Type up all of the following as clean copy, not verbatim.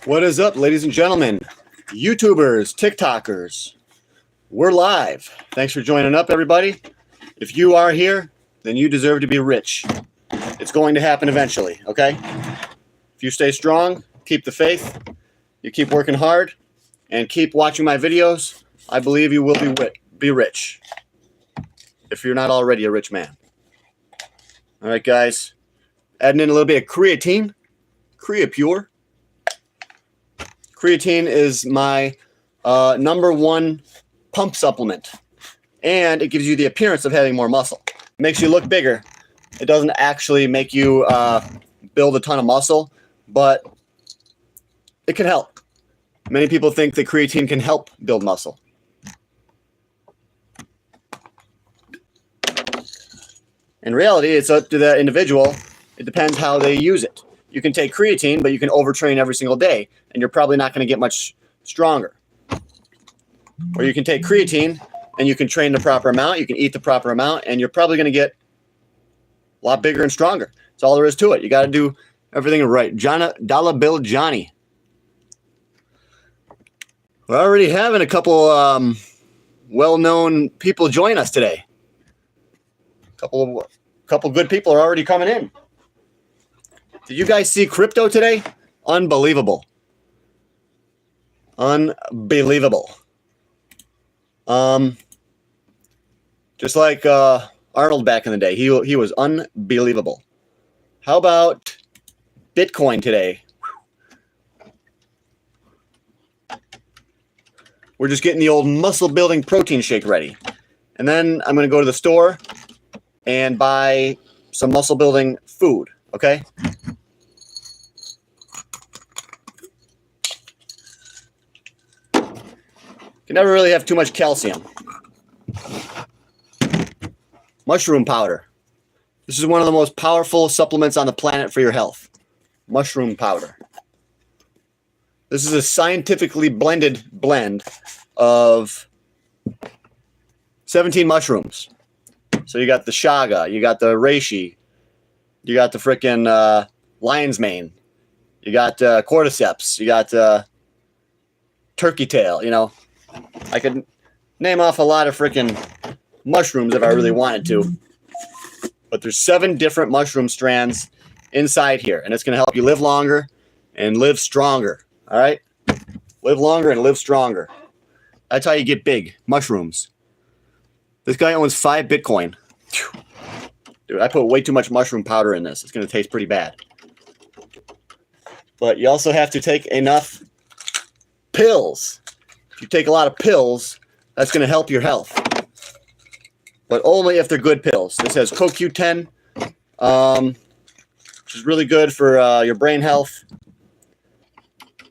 What is up, ladies and gentlemen, YouTubers, TikTokers? We're live. Thanks for joining up, everybody. If you are here, then you deserve to be rich. It's going to happen eventually, okay? If you stay strong, keep the faith, you keep working hard, and keep watching my videos, I believe you will be rich. If you're not already a rich man. All right, guys. Adding in a little bit of creatine. Creapure. Creatine is my #1 pump supplement. And it gives you the appearance of having more muscle. It makes you look bigger. It doesn't actually make you build a ton of muscle, but it can help. Many people think that creatine can help build muscle. In reality, it's up to the individual. It depends how they use it. You can take creatine, but you can overtrain every single day, and you're probably not going to get much stronger. Or you can take creatine, and you can train the proper amount, you can eat the proper amount, and you're probably going to get a lot bigger and stronger. That's all there is to it. You got to do everything right. Dollar Bill Johnny. We're already having a couple well-known people join us today. Couple good people are already coming in. Did you guys see crypto today? Unbelievable. Unbelievable. Just like Arnold back in the day. He was unbelievable. How about Bitcoin today? We're just getting the old muscle building protein shake ready. And then I'm going to go to the store and buy some muscle building food, okay? You never really have too much calcium. Mushroom powder. This is one of the most powerful supplements on the planet for your health. Mushroom powder. This is a scientifically blended blend of 17 mushrooms. So you got the chaga, you got the reishi, you got the frickin' lion's mane, you got cordyceps, you got turkey tail, you know. I could name off a lot of frickin' mushrooms if I really wanted to. But there's 7 different mushroom strands inside here. And it's going to help you live longer and live stronger. All right? Live longer and live stronger. That's how you get big. Mushrooms. This guy owns 5 Bitcoin. Dude, I put way too much mushroom powder in this. It's going to taste pretty bad. But you also have to take enough pills. If you take a lot of pills, that's going to help your health. But only if they're good pills. This has CoQ10, which is really good for your brain health.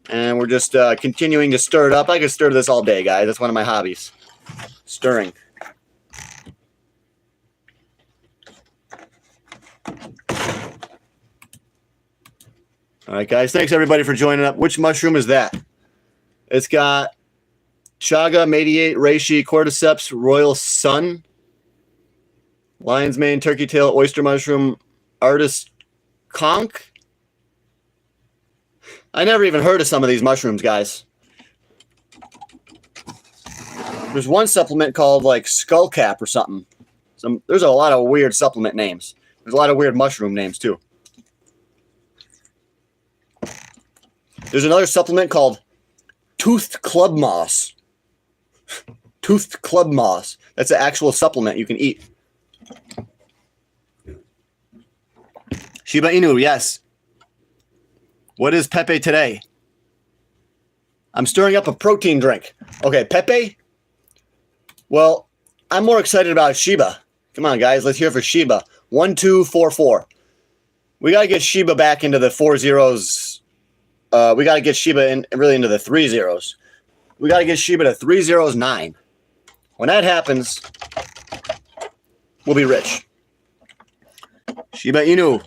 And we're just continuing to stir it up. I could stir this all day, guys. That's one of my hobbies. Stirring. All right, guys. Thanks, everybody, for joining up. Which mushroom is that? It's got chaga, mediate, reishi, cordyceps, royal sun, lion's mane, turkey tail, oyster mushroom, artist conch. I never even heard of some of these mushrooms, guys. There's one supplement called like skull cap or something. There's a lot of weird supplement names. There's a lot of weird mushroom names too. There's another supplement called toothed club moss. Toothed club moss. That's an actual supplement you can eat. Shiba Inu, yes. What is Pepe today? I'm stirring up a protein drink. Okay, Pepe? Well, I'm more excited about Shiba. Come on, guys. Let's hear for Shiba. 1244. We got to get Shiba back into the 4 zeros. We got to get Shiba really into the 3 zeros. We got to get Shiba to 309. When that happens, we'll be rich. Shiba Inu.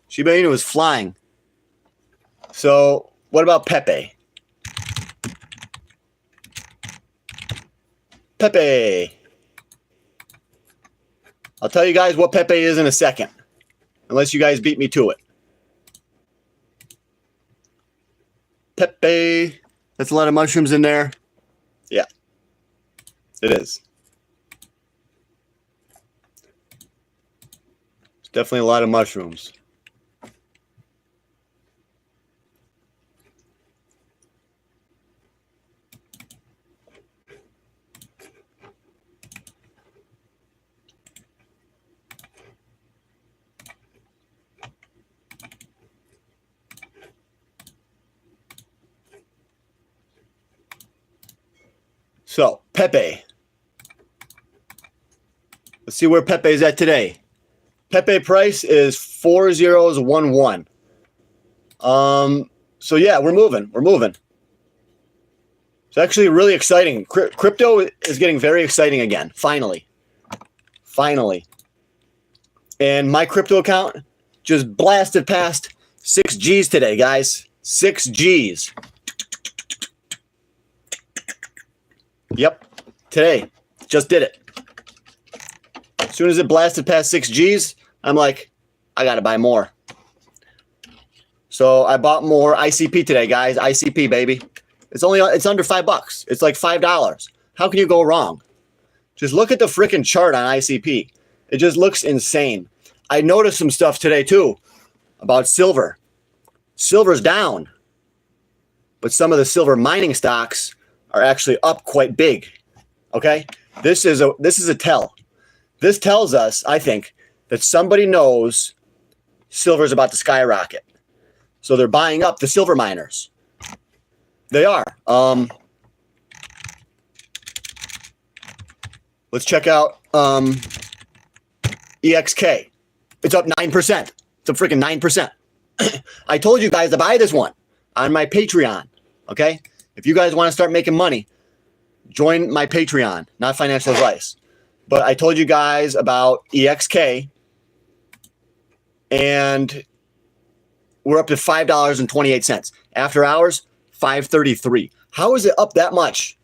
Shiba Inu is flying. So, what about Pepe? Pepe. I'll tell you guys what Pepe is in a second. Unless you guys beat me to it. Pepe. That's a lot of mushrooms in there. Yeah, it is. It's definitely a lot of mushrooms. So, Pepe. Let's see where Pepe's at today. Pepe price is 4011. So yeah, we're moving. We're moving. It's actually really exciting. Crypto is getting very exciting again. Finally. Finally. And my crypto account just blasted past 6 G's today, guys. 6 G's. Yep. Today. Just did it. As soon as it blasted past 6 G's, I'm like, I got to buy more. So I bought more ICP today, guys. ICP, baby. It's under $5. It's like $5. How can you go wrong? Just look at the freaking chart on ICP. It just looks insane. I noticed some stuff today too about silver. Silver's down, but some of the silver mining stocks are actually up quite big. Okay, this is a tell. This tells us, I think, that somebody knows silver's about to skyrocket. So they're buying up the silver miners. They are. Let's check out EXK. It's up 9%. It's up freaking 9%. I told you guys to buy this one on my Patreon. Okay? If you guys want to start making money, join my Patreon. Not financial advice. But I told you guys about EXK. And we're up to $5.28. After hours, $5.33. How is it up that much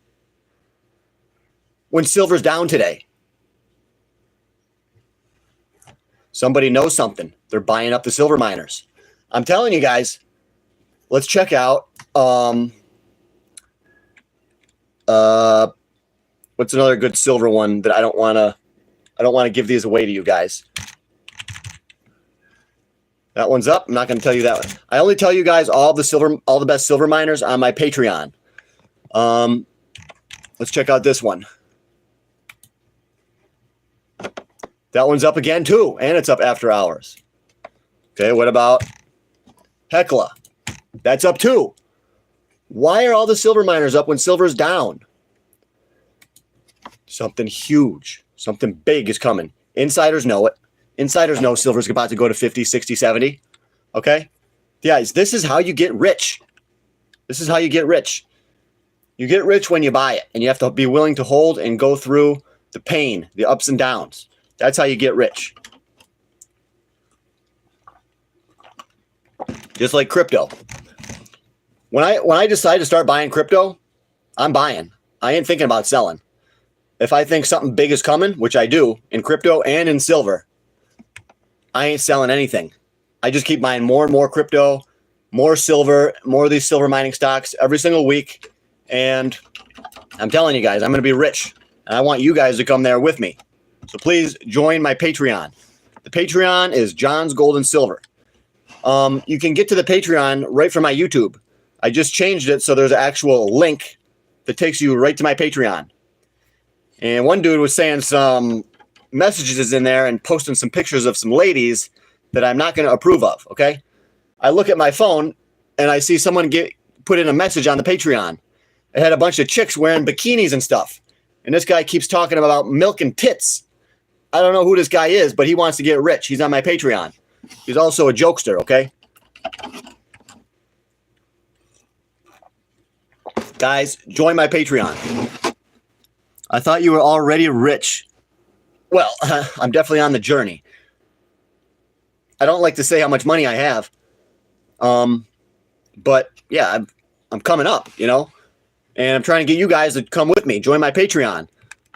when silver's down today? Somebody knows something. They're buying up the silver miners. I'm telling you guys, let's check out what's another good silver one that I don't want to give these away to you guys. That one's up. I'm not going to tell you that one. I only tell you guys all the best silver miners on my Patreon. Let's check out this one. That one's up again too, and it's up after hours. Okay, what about Hecla? That's up too. Why are all the silver miners up when silver's down? Something huge, something big is coming. Insiders know it. Insiders know silver's about to go to 50, 60, 70. Okay? Guys, this is how you get rich. This is how you get rich. You get rich when you buy it, and you have to be willing to hold and go through the pain, the ups and downs. That's how you get rich. Just like crypto. When I decide to start buying crypto, I'm buying. I ain't thinking about selling. If I think something big is coming, which I do in crypto and in silver, I ain't selling anything. I just keep buying more and more crypto, more silver, more of these silver mining stocks every single week. And I'm telling you guys, I'm going to be rich. And I want you guys to come there with me. So please join my Patreon. The Patreon is John's Gold and Silver. You can get to the Patreon right from my YouTube. I just changed it so there's an actual link that takes you right to my Patreon. And one dude was saying some messages in there and posting some pictures of some ladies that I'm not going to approve of, okay? I look at my phone and I see someone put in a message on the Patreon. It had a bunch of chicks wearing bikinis and stuff. And this guy keeps talking about milk and tits. I don't know who this guy is, but he wants to get rich. He's on my Patreon. He's also a jokester, okay? Guys, join my Patreon. I thought you were already rich. Well, I'm definitely on the journey. I don't like to say how much money I have. But yeah, I'm coming up, you know? And I'm trying to get you guys to come with me. Join my Patreon.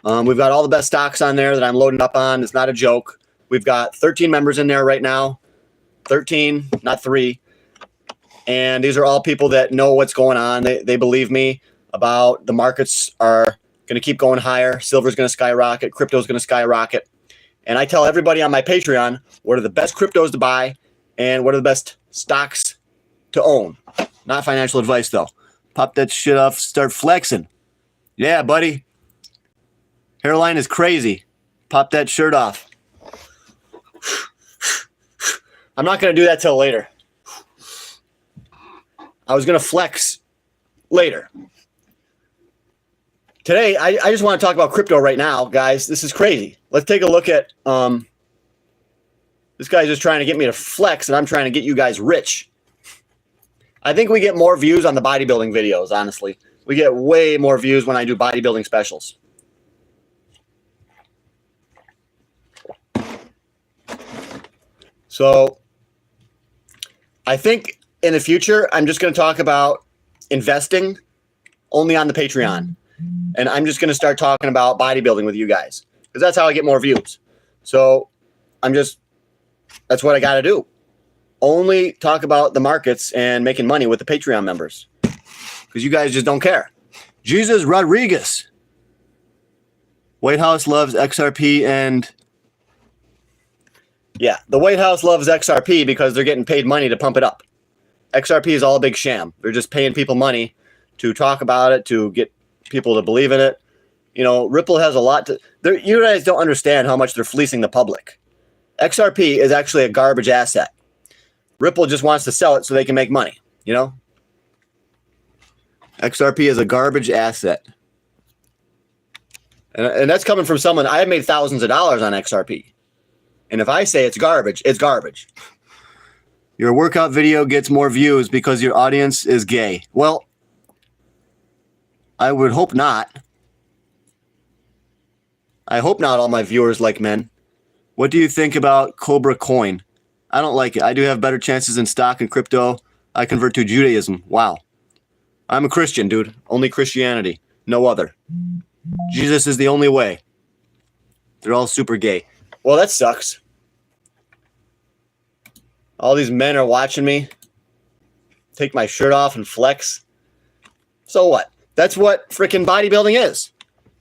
We've got all the best stocks on there that I'm loading up on. It's not a joke. We've got 13 members in there right now. 13, not 3. And these are all people that know what's going on. They believe me about the markets are going to keep going higher. Silver's going to skyrocket. Crypto's going to skyrocket. And I tell everybody on my Patreon what are the best cryptos to buy and what are the best stocks to own. Not financial advice, though. Pop that shit off. Start flexing. Yeah, buddy. Hairline is crazy. Pop that shirt off. I'm not going to do that till later. I was going to flex later. Today, I just want to talk about crypto right now, guys. This is crazy. Let's take a look at this guy's just trying to get me to flex, and I'm trying to get you guys rich. I think we get more views on the bodybuilding videos, honestly. We get way more views when I do bodybuilding specials. So I think in the future, I'm just going to talk about investing only on the Patreon. And I'm just going to start talking about bodybuilding with you guys because that's how I get more views. So that's what I got to do. Only talk about the markets and making money with the Patreon members because you guys just don't care. Jesus Rodriguez. White House loves XRP and yeah, the White House loves XRP because they're getting paid money to pump it up. XRP is all a big sham. They're just paying people money to talk about it, to get people to believe in it. You know, Ripple has a lot to... You guys don't understand how much they're fleecing the public. XRP is actually a garbage asset. Ripple just wants to sell it so they can make money, you know? XRP is a garbage asset. And that's coming from someone... I have made thousands of dollars on XRP. And if I say it's garbage, it's garbage. Your workout video gets more views because your audience is gay. Well, I would hope not. I hope not all my viewers like men. What do you think about Cobra Coin? I don't like it. I do have better chances in stock and crypto. I convert to Judaism. Wow. I'm a Christian, dude. Only Christianity. No other. Jesus is the only way. They're all super gay. Well, that sucks. All these men are watching me take my shirt off and flex. So what? That's what freaking bodybuilding is.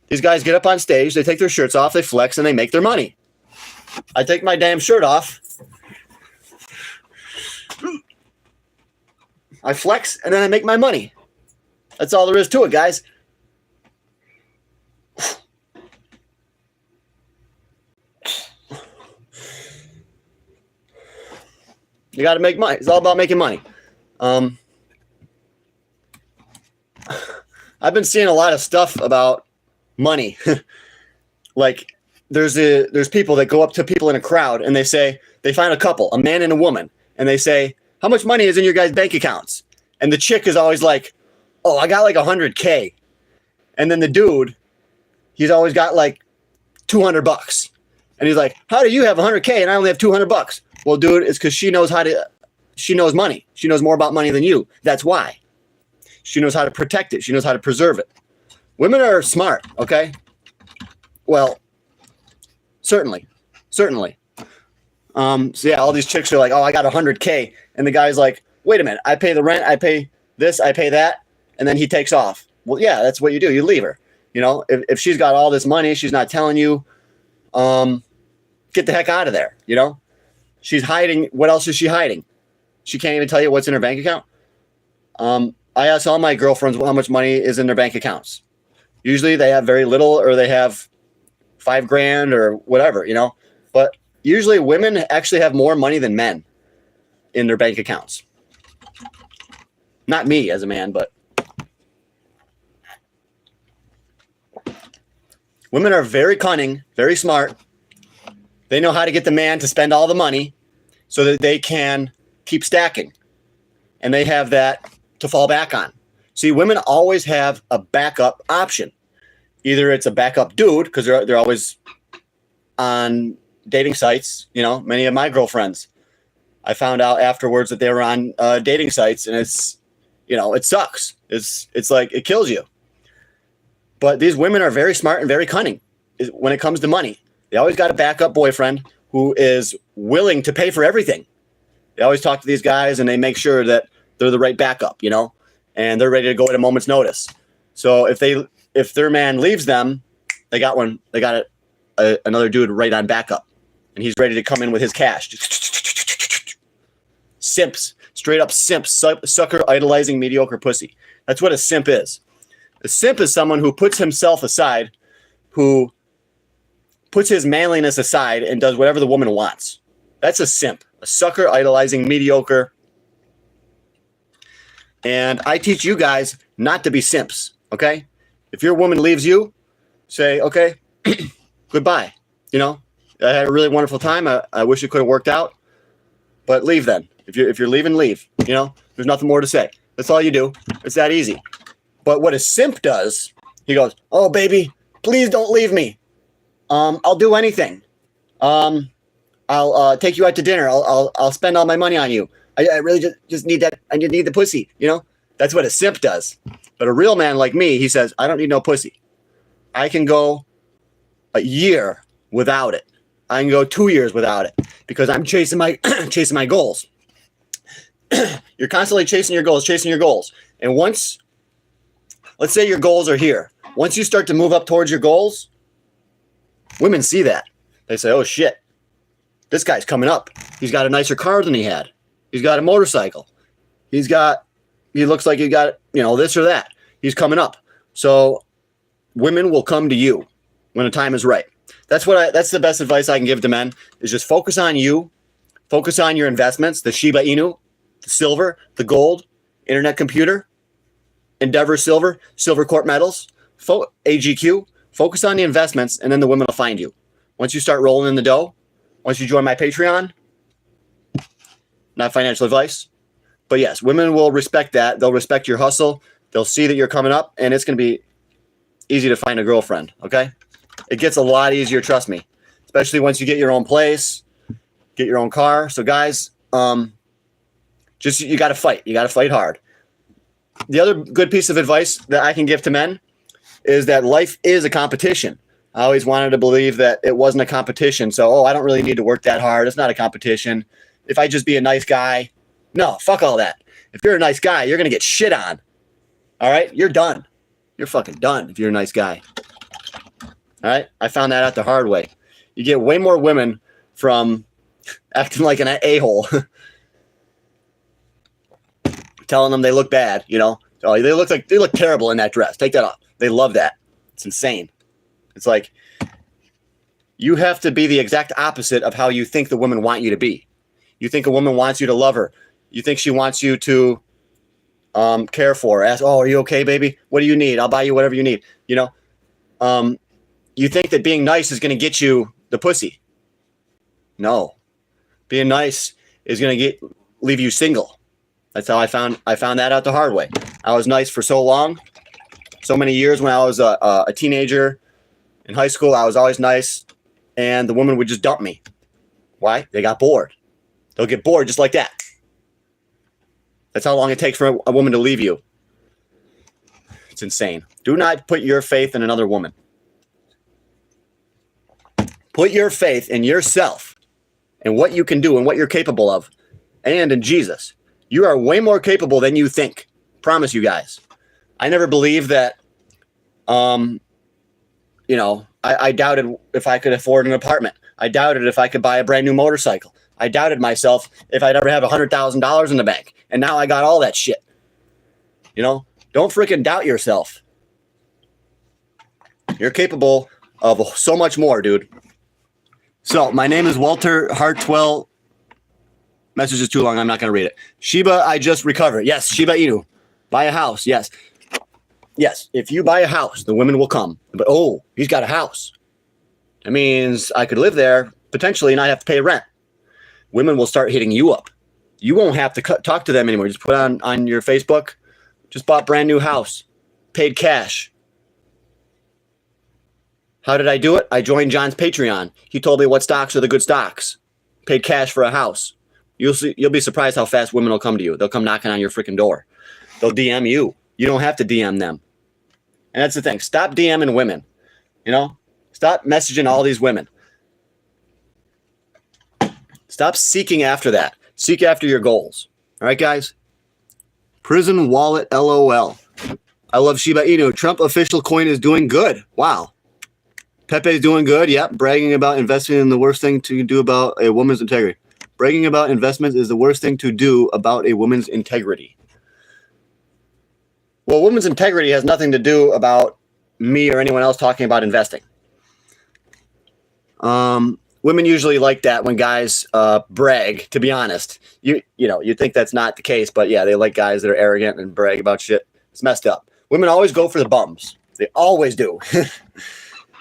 These guys get up on stage, they take their shirts off, they flex, and they make their money. I take my damn shirt off. I flex, and then I make my money. That's all there is to it, guys. You got to make money. It's all about making money. I've been seeing a lot of stuff about money. Like there's people that go up to people in a crowd and they say, they find a couple, a man and a woman, and they say, how much money is in your guys' bank accounts? And the chick is always like, oh, I got like 100K. And then the dude, he's always got like $200. And he's like, how do you have 100K and I only have $200? Well, dude, it's because she knows money. She knows more about money than you. That's why. She knows how to protect it. She knows how to preserve it. Women are smart, okay? Well, certainly. So yeah, all these chicks are like, oh, I got 100K. And the guy's like, wait a minute, I pay the rent, I pay this, I pay that. And then he takes off. Well, yeah, that's what you do. You leave her. You know, if she's got all this money, she's not telling you, get the heck out of there, you know? She's hiding. What else is she hiding? She can't even tell you what's in her bank account. I ask all my girlfriends how much money is in their bank accounts. Usually they have very little or they have $5,000 or whatever, you know. But usually women actually have more money than men in their bank accounts. Not me as a man, but women are very cunning, very smart. They know how to get the man to spend all the money so that they can keep stacking. And they have that to fall back on. See, women always have a backup option. Either it's a backup dude, because they're always on dating sites. You know, many of my girlfriends, I found out afterwards that they were on dating sites, and it's, you know, it sucks. It's like, it kills you. But these women are very smart and very cunning when it comes to money. They always got a backup boyfriend who is willing to pay for everything. They always talk to these guys and they make sure that they're the right backup, you know, and they're ready to go at a moment's notice. So if their man leaves them, they got another dude right on backup, and he's ready to come in with his cash. Simps, straight up simps, sucker idolizing mediocre pussy. That's what a simp is. A simp is someone who puts himself aside, who puts his manliness aside and does whatever the woman wants. That's a simp, a sucker idolizing mediocre. And I teach you guys not to be simps, okay? If your woman leaves you, say, okay, goodbye. You know, I had a really wonderful time. I wish it could have worked out, but leave then. If you're leaving, leave. You know, there's nothing more to say. That's all you do. It's that easy. But what a simp does, he goes, oh, baby, please don't leave me. I'll do anything. I'll take you out to dinner. I'll spend all my money on you. I really just need that. I need the pussy. You know, that's what a simp does. But a real man like me, he says, I don't need no pussy. I can go a year without it. I can go 2 years without it because I'm chasing my chasing my goals. You're constantly chasing your goals. And once, let's say your goals are here. Once you start to move up towards your goals, women see that. They say, oh shit, this guy's coming up. He's got a nicer car than he had. He's got a motorcycle. He looks like he got, you know, this or that. He's coming up. So women will come to you when the time is right. That's the best advice I can give to men is just focus on you. Focus on your investments, the Shiba Inu, the silver, the gold, internet computer, Endeavor silver Corp metals, AGQ. Focus on the investments, and then the women will find you. Once you start rolling in the dough, once you join my Patreon, not financial advice, but yes, women will respect that. They'll respect your hustle. They'll see that you're coming up, and it's going to be easy to find a girlfriend, okay? It gets a lot easier, trust me, especially once you get your own place, get your own car. So guys, you got to fight. You got to fight hard. The other good piece of advice that I can give to men is that life is a competition. I always wanted to believe that it wasn't a competition. So, I don't really need to work that hard. It's not a competition. If I just be a nice guy, no, fuck all that. If you're a nice guy, you're going to get shit on. All right? You're done. You're fucking done if you're a nice guy. All right? I found that out the hard way. You get way more women from acting like an a-hole. Telling them they look bad, you know. Oh, they look terrible in that dress. Take that off. They love that. It's insane. It's like you have to be the exact opposite of how you think the women want you to be. You think a woman wants you to love her. You think she wants you to care for her. Ask, oh, are you okay, baby? What do you need? I'll buy you whatever you need. You know, you think that being nice is going to get you the pussy. No, being nice is going to leave you single. That's how I found that out the hard way. I was nice for so long, so many years. When I was a teenager in high school, I was always nice, and the woman would just dump me. Why? They got bored. They'll get bored just like that. That's how long it takes for a woman to leave you. It's insane. Do not put your faith in another woman. Put your faith in yourself and what you can do and what you're capable of, and in Jesus. You are way more capable than you think. Promise you guys. I never believed that, you know, I doubted if I could afford an apartment. I doubted if I could buy a brand new motorcycle. I doubted myself if I'd ever have $100,000 in the bank. And now I got all that shit. You know, don't freaking doubt yourself. You're capable of so much more, dude. So my name is Walter Hartwell. Message is too long. I'm not going to read it. Shiba, I just recovered. Yes, Shiba Inu. Buy a house. Yes. Yes, if you buy a house, the women will come. But, oh, he's got a house. That means I could live there, potentially, and not have to pay rent. Women will start hitting you up. You won't have to talk to them anymore. Just put on your Facebook, just bought brand new house, paid cash. How did I do it? I joined John's Patreon. He told me what stocks are the good stocks. Paid cash for a house. You'll be surprised how fast women will come to you. They'll come knocking on your freaking door. They'll DM you. You don't have to DM them. And that's the thing. Stop DMing women. You know? Stop messaging all these women. Stop seeking after that. Seek after your goals. All right, guys? Prison wallet, LOL. I love Shiba Inu. Trump official coin is doing good. Wow. Pepe's doing good. Yep. Bragging about investing in the worst thing to do about a woman's integrity. Bragging about investments is the worst thing to do about a woman's integrity. Well, women's integrity has nothing to do about me or anyone else talking about investing. Women usually like that when guys brag, to be honest. You think that's not the case, but yeah, they like guys that are arrogant and brag about shit. It's messed up. Women always go for the bums. They always do.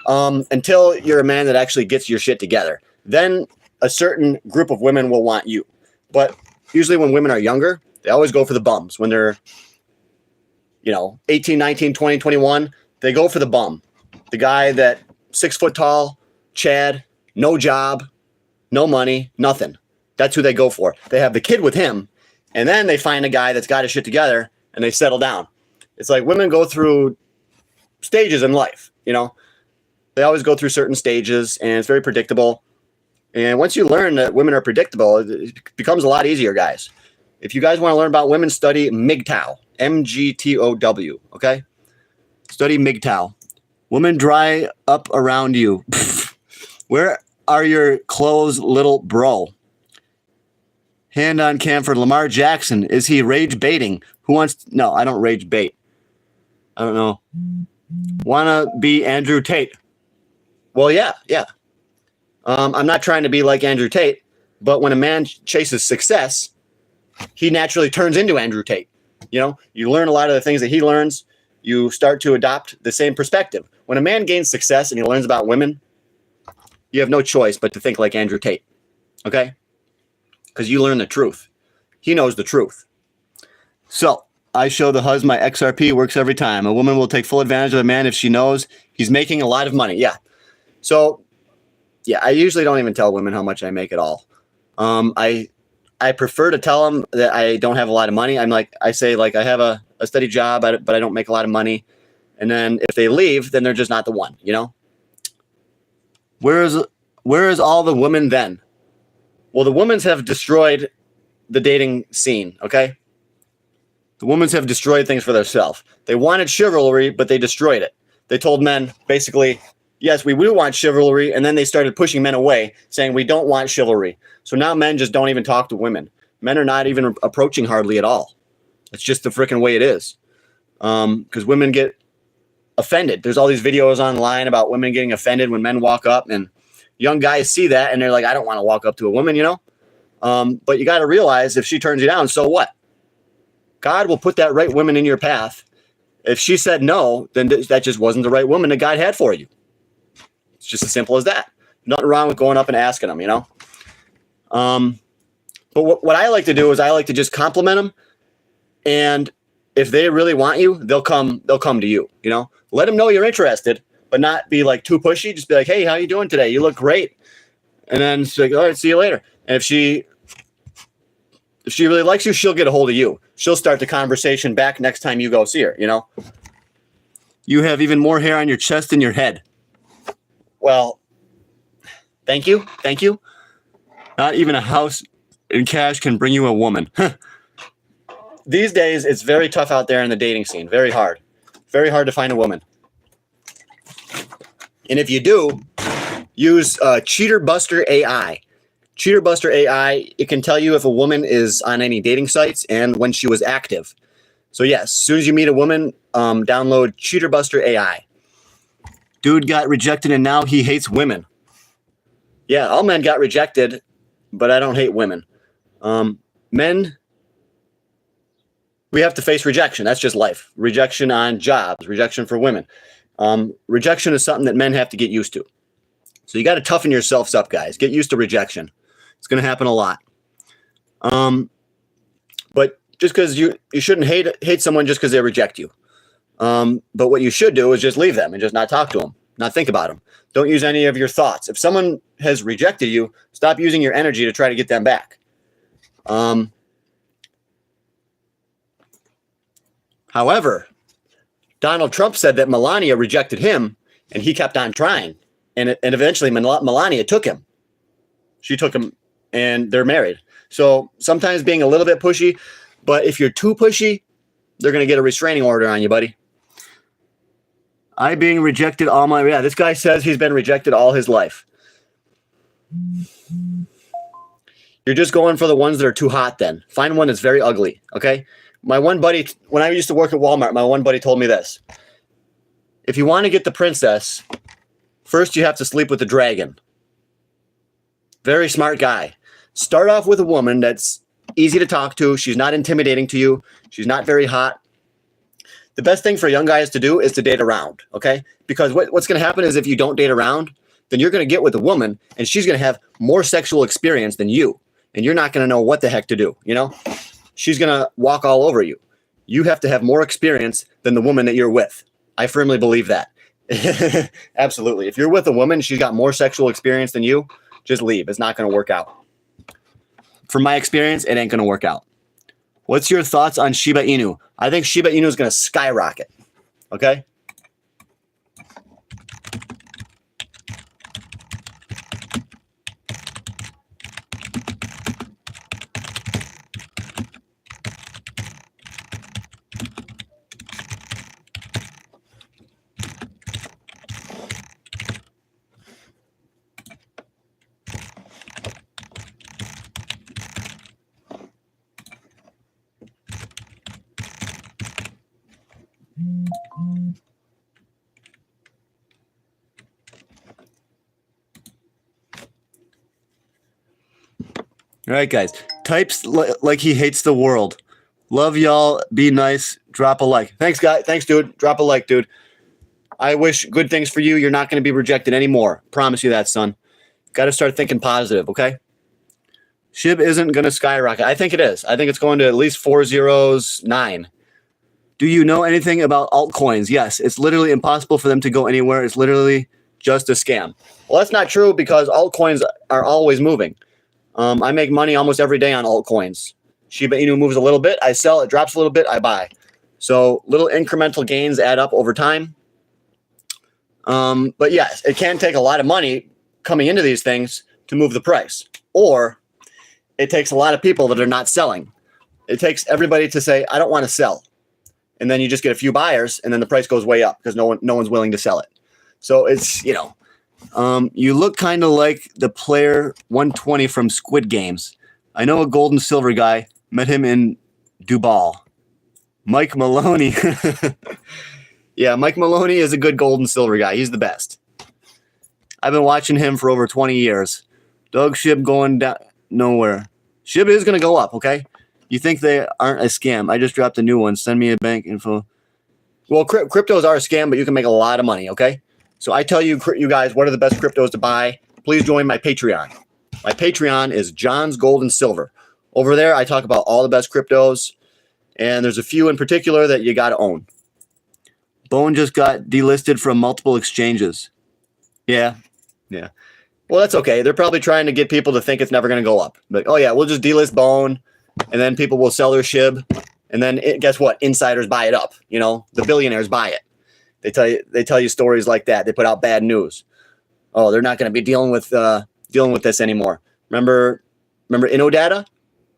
Until you're a man that actually gets your shit together. Then a certain group of women will want you. But usually when women are younger, they always go for the bums. When they're, 18, 19, 20, 21, they go for the bum. The guy that 6 foot tall, Chad, no job, no money, nothing. That's who they go for. They have the kid with him, and then they find a guy that's got his shit together, and they settle down. It's like women go through stages in life, They always go through certain stages, and it's very predictable. And once you learn that women are predictable, it becomes a lot easier, guys. If you guys want to learn about women, study MGTOW, MGTOW, okay? Study MGTOW. Women dry up around you. Where are your clothes, little bro? Hand on cam for Lamar Jackson. Is he rage baiting? Who wants... No, I don't rage bait. I don't know. Wanna be Andrew Tate? Well, yeah. I'm not trying to be like Andrew Tate, but when a man chases success, he naturally turns into Andrew Tate. You learn a lot of the things that he learns. You start to adopt the same perspective. When a man gains success and he learns about women, you have no choice but to think like Andrew Tate, okay? Because you learn the truth. He knows the truth. So I show the hus my XRP works every time. A woman will take full advantage of a man if she knows he's making a lot of money. Yeah. So, yeah, I usually don't even tell women how much I make at all. I prefer to tell them that I don't have a lot of money. I say I have a steady job, but I don't make a lot of money. And then if they leave, then they're just not the one, Where is all the women then? Well, the women have destroyed the dating scene, okay? The women have destroyed things for themselves. They wanted chivalry, but they destroyed it. They told men, basically, yes, we do want chivalry, and then they started pushing men away, saying we don't want chivalry. So now men just don't even talk to women. Men are not even approaching hardly at all. It's just the freaking way it is. Because women get offended. There's all these videos online about women getting offended when men walk up, and young guys see that, and they're like, I don't want to walk up to a woman, But you got to realize if she turns you down, so what? God will put that right woman in your path. If she said no, then that just wasn't the right woman that God had for you. It's just as simple as that. Nothing wrong with going up and asking them, But what I like to do is I like to just compliment them, and if they really want you, they'll come to you, Let them know you're interested, but not be too pushy. Just be like, hey, how you doing today? You look great. And then she's like, all right, see you later. And if she really likes you, she'll get a hold of you. She'll start the conversation back next time you go see her, You have even more hair on your chest than your head. Well, thank you. Not even a house in cash can bring you a woman. These days, it's very tough out there in the dating scene. Very hard. Very hard to find a woman. And if you do, use Cheater Buster AI. Cheater Buster AI, it can tell you if a woman is on any dating sites and when she was active. So yes, as soon as you meet a woman, download Cheater Buster AI. Dude got rejected and now he hates women. Yeah, all men got rejected, but I don't hate women. Men, we have to face rejection. That's just life. Rejection on jobs, rejection for women. Rejection is something that men have to get used to. So you got to toughen yourselves up, guys. Get used to rejection. It's going to happen a lot. But just because you shouldn't hate someone just because they reject you. But what you should do is just leave them and just not talk to them, not think about them. Don't use any of your thoughts. If someone has rejected you, stop using your energy to try to get them back. However, Donald Trump said that Melania rejected him and he kept on trying. And eventually Melania took him. She took him and they're married. So sometimes being a little bit pushy, but if you're too pushy, they're going to get a restraining order on you, buddy. I being rejected all my... Yeah, this guy says he's been rejected all his life. You're just going for the ones that are too hot then. Find one that's very ugly, okay? My one buddy, when I used to work at Walmart, my one buddy told me this. If you want to get the princess, first you have to sleep with the dragon. Very smart guy. Start off with a woman that's easy to talk to. She's not intimidating to you. She's not very hot. The best thing for young guys to do is to date around, okay? Because what's going to happen is if you don't date around, then you're going to get with a woman and she's going to have more sexual experience than you. And you're not going to know what the heck to do, you know? She's going to walk all over you. You have to have more experience than the woman that you're with. I firmly believe that. Absolutely. If you're with a woman, she's got more sexual experience than you, just leave. It's not going to work out. From my experience, it ain't going to work out. What's your thoughts on Shiba Inu? I think Shiba Inu is going to skyrocket. Okay? All right, guys. Types like he hates the world. Love y'all. Be nice. Drop a like. Thanks, guy. Thanks, dude. Drop a like, dude. I wish good things for you. You're not going to be rejected anymore. Promise you that, son. Got to start thinking positive, okay? SHIB isn't going to skyrocket. I think it is. I think it's going to at least 409. Do you know anything about altcoins? Yes. It's literally impossible for them to go anywhere. It's literally just a scam. Well, that's not true because altcoins are always moving. I make money almost every day on altcoins. Shiba Inu moves a little bit. I sell. It drops a little bit. I buy. So little incremental gains add up over time. But yes, it can take a lot of money coming into these things to move the price. Or it takes a lot of people that are not selling. It takes everybody to say, I don't want to sell. And then you just get a few buyers and then the price goes way up because no one's willing to sell it. So it's, you know, you look kind of like the player 120 from Squid Games. I know a gold and silver guy. Met him in Dubai. Mike Maloney. Yeah, Mike Maloney is a good gold and silver guy. He's the best. I've been watching him for over 20 years. Doug SHIB going down nowhere. SHIB is going to go up, okay? You think they aren't a scam. I just dropped a new one. Send me a bank info. Well, cryptos are a scam, but you can make a lot of money, okay? So I tell you guys, what are the best cryptos to buy? Please join my Patreon. My Patreon is John's Gold and Silver. Over there, I talk about all the best cryptos, and there's a few in particular that you got to own. Bone just got delisted from multiple exchanges. Yeah. Well, that's okay. They're probably trying to get people to think it's never going to go up. But, oh, yeah, we'll just delist Bone, and then people will sell their SHIB, and then guess what? Insiders buy it up. You know, the billionaires buy it. They tell you stories like that. They put out bad news. Oh, they're not going to be dealing with this anymore. Remember InnoData?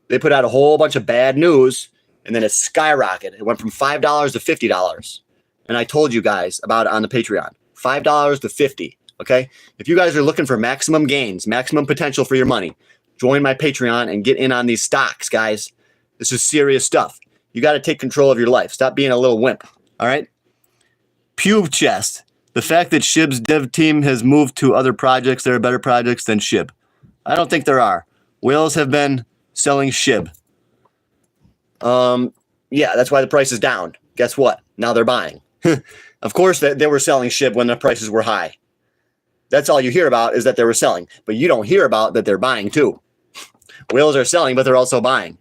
They put out a whole bunch of bad news, and then it skyrocketed. It went from $5 to $50. And I told you guys about it on the Patreon. $5 to $50. Okay? If you guys are looking for maximum gains, maximum potential for your money, join my Patreon and get in on these stocks, guys. This is serious stuff. You got to take control of your life. Stop being a little wimp. All right? Pube Chest. The fact that SHIB's dev team has moved to other projects, there are better projects than SHIB. I don't think there are. Whales have been selling SHIB. Yeah, that's why the price is down. Guess what? Now they're buying. Of course, they were selling SHIB when the prices were high. That's all you hear about is that they were selling. But you don't hear about that they're buying too. Whales are selling, but they're also buying.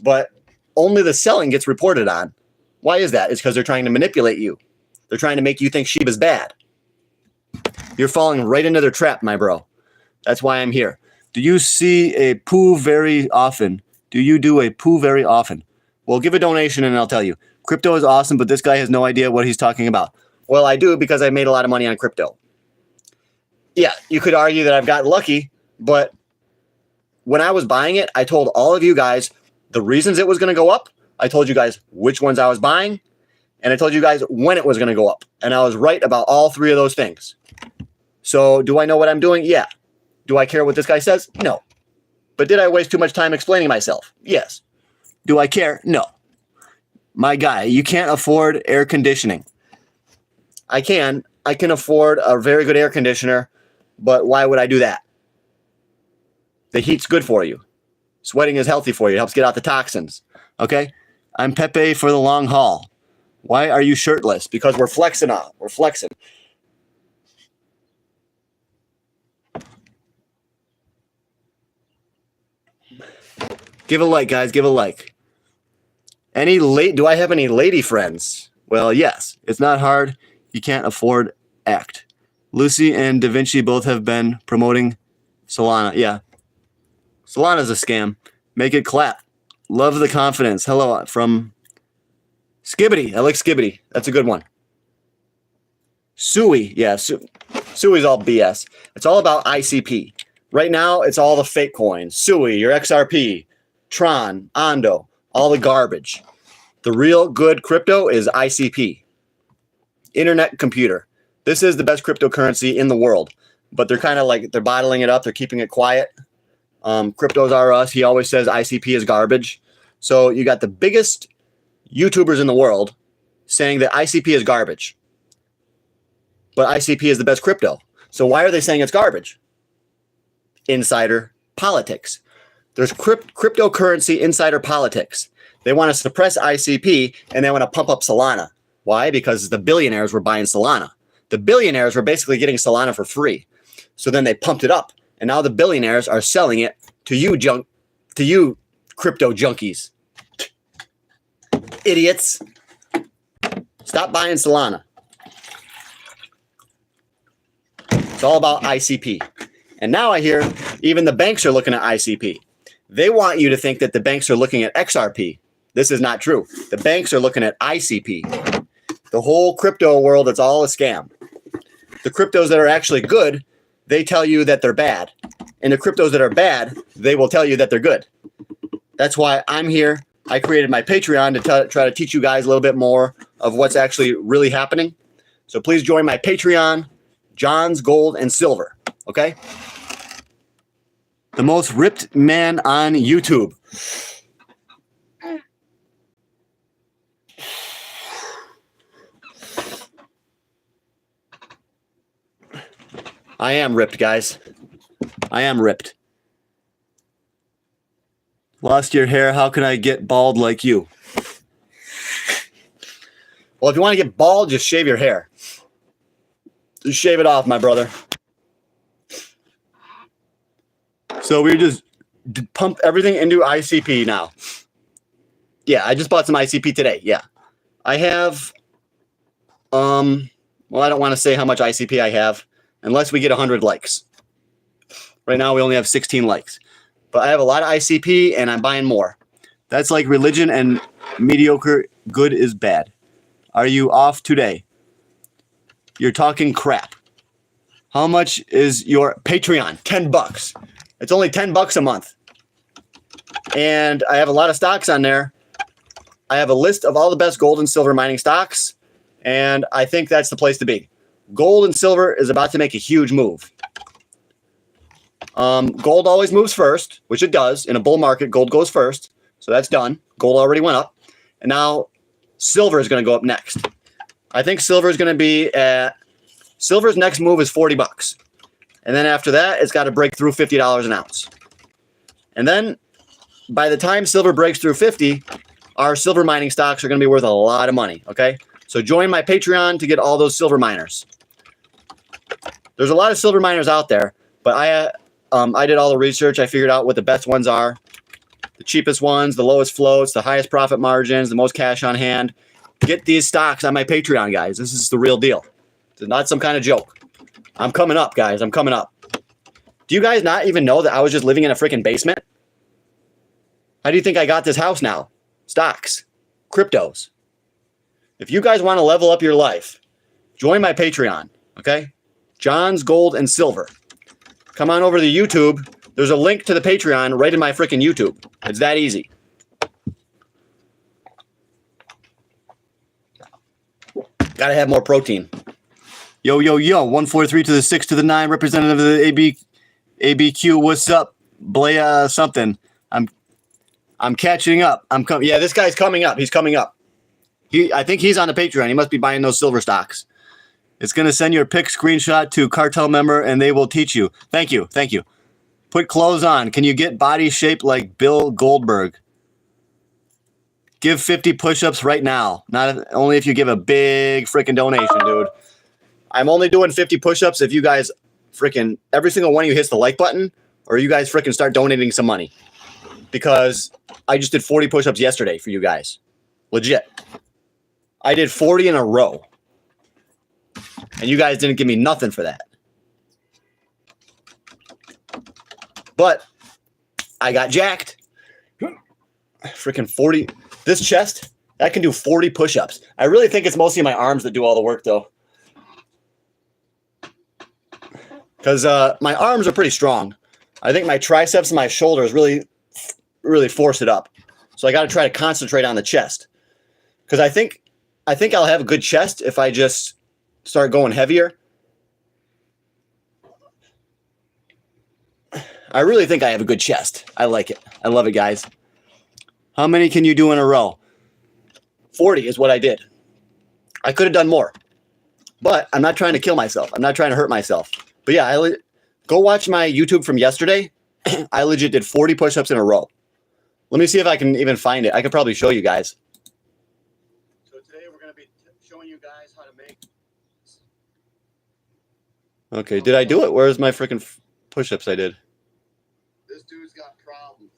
But only the selling gets reported on. Why is that? It's because they're trying to manipulate you. They're trying to make you think SHIB is bad. You're falling right into their trap, my bro. That's why I'm here. Do you see a poo very often? Do you do a poo very often? Well, give a donation and I'll tell you. Crypto is awesome, but this guy has no idea what he's talking about. Well, I do because I made a lot of money on crypto. Yeah, you could argue that I've got lucky, but when I was buying it, I told all of you guys the reasons it was going to go up I told you guys which ones I was buying, and I told you guys when it was going to go up. And I was right about all three of those things. So do I know what I'm doing? Yeah. Do I care what this guy says? No. But did I waste too much time explaining myself? Yes. Do I care? No. My guy, you can't afford air conditioning. I can afford a very good air conditioner, but why would I do that? The heat's good for you. Sweating is healthy for you. It helps get out the toxins. Okay? I'm Pepe for the long haul. Why are you shirtless? Because we're flexing on. We're flexing. Give a like, guys. Give a like. Do I have any lady friends? Well, yes. It's not hard. You can't afford act. Lucy and Da Vinci both have been promoting Solana. Yeah. Solana's a scam. Make it clap. Love the confidence. Hello from Skibbity. I like Skibbity. That's a good one. Sui. Yeah, Sui's all BS. It's all about ICP. Right now, it's all the fake coins. Sui, your XRP, Tron, Ondo, all the garbage. The real good crypto is ICP. Internet computer. This is the best cryptocurrency in the world. But they're kind of like, they're bottling it up. They're keeping it quiet. Cryptos are us. He always says ICP is garbage. So you got the biggest YouTubers in the world saying that ICP is garbage. But ICP is the best crypto. So why are they saying it's garbage? Insider politics. There's cryptocurrency insider politics. They want to suppress ICP and they want to pump up Solana. Why? Because the billionaires were buying Solana. The billionaires were basically getting Solana for free. So then they pumped it up. And now the billionaires are selling it to you crypto junkies. Idiots. Stop buying Solana. It's all about ICP. And now I hear even the banks are looking at ICP. They want you to think that the banks are looking at XRP. This is not true. The banks are looking at ICP. The whole crypto world, it's all a scam. The cryptos that are actually good, they tell you that they're bad. And the cryptos that are bad, they will tell you that they're good. That's why I'm here. I created my Patreon to try to teach you guys a little bit more of what's actually really happening. So please join my Patreon, John's Gold and Silver. Okay? The most ripped man on YouTube. I am ripped, guys. I am ripped. Lost your hair. How can I get bald like you? Well, if you want to get bald, just shave your hair. Just shave it off, my brother. So we just pump everything into ICP now. Yeah, I just bought some ICP today. Yeah. I have, well, I don't want to say how much ICP I have unless we get 100 likes. Right now, we only have 16 likes. But I have a lot of ICP, and I'm buying more. That's like religion and mediocre. Good is bad. Are you off today? You're talking crap. How much is your Patreon? $10. It's only $10 a month. And I have a lot of stocks on there. I have a list of all the best gold and silver mining stocks, and I think that's the place to be. Gold and silver is about to make a huge move. Gold always moves first, which it does. In a bull market, gold goes first. So that's done. Gold already went up. And now silver is going to go up next. I think silver is going to be at... Silver's next move is $40. And then after that, it's got to break through $50 an ounce. And then by the time silver breaks through 50, our silver mining stocks are going to be worth a lot of money. Okay? So join my Patreon to get all those silver miners. There's a lot of silver miners out there, but I did all the research. I figured out what the best ones are. The cheapest ones, the lowest floats, the highest profit margins, the most cash on hand. Get these stocks on my Patreon, guys. This is the real deal. It's not some kind of joke. I'm coming up, guys. I'm coming up. Do you guys not even know that I was just living in a freaking basement? How do you think I got this house now? Stocks. Cryptos. If you guys want to level up your life, join my Patreon, okay? John's Gold and Silver. Come on over to YouTube. There's a link to the Patreon right in my freaking YouTube. It's that easy. Gotta have more protein. Yo, yo, yo. 143 to the 6 to the 9. Representative of the ABQ. What's up? Blaya something. I'm catching up. Yeah, this guy's coming up. He's coming up. I think he's on the Patreon. He must be buying those silver stocks. It's going to send your pic screenshot to cartel member and they will teach you. Thank you. Thank you. Put clothes on. Can you get body shape like Bill Goldberg? Give 50 push-ups right now. Not only if you give a big freaking donation, dude. I'm only doing 50 push-ups if you guys freaking, every single one of you hits the like button or you guys freaking start donating some money. Because I just did 40 push-ups yesterday for you guys. Legit. I did 40 in a row. And you guys didn't give me nothing for that. But I got jacked. Freaking 40. This chest, that can do 40 push-ups. I really think it's mostly my arms that do all the work, though. Because my arms are pretty strong. I think my triceps and my shoulders really force it up. So I got to try to concentrate on the chest. Because I think I'll have a good chest if I just start going heavier. I really think I have a good chest. I like it. I love it, guys. How many can you do in a row? 40 is what I did. I could have done more. But I'm not trying to kill myself. I'm not trying to hurt myself. But yeah, go watch my YouTube from yesterday. I legit did 40 push-ups in a row. Let me see if I can even find it. I could probably show you guys. So today we're going to be showing you guys how to make... Okay, did I do it? Where's my freaking push-ups I did? This dude's got problems.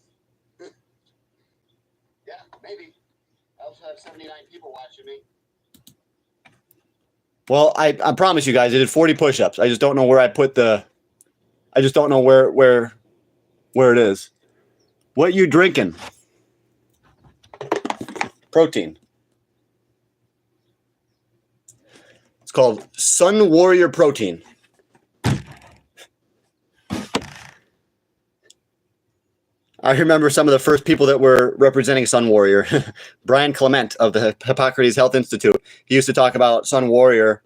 Yeah, maybe. I also have 79 people watching me. Well, I promise you guys, I did 40 push-ups. I just don't know where I put the... I just don't know where it is. What you drinking? Protein. It's called Sun Warrior Protein. I remember some of the first people that were representing Sun Warrior. Brian Clement of the Hippocrates Health Institute. He used to talk about Sun Warrior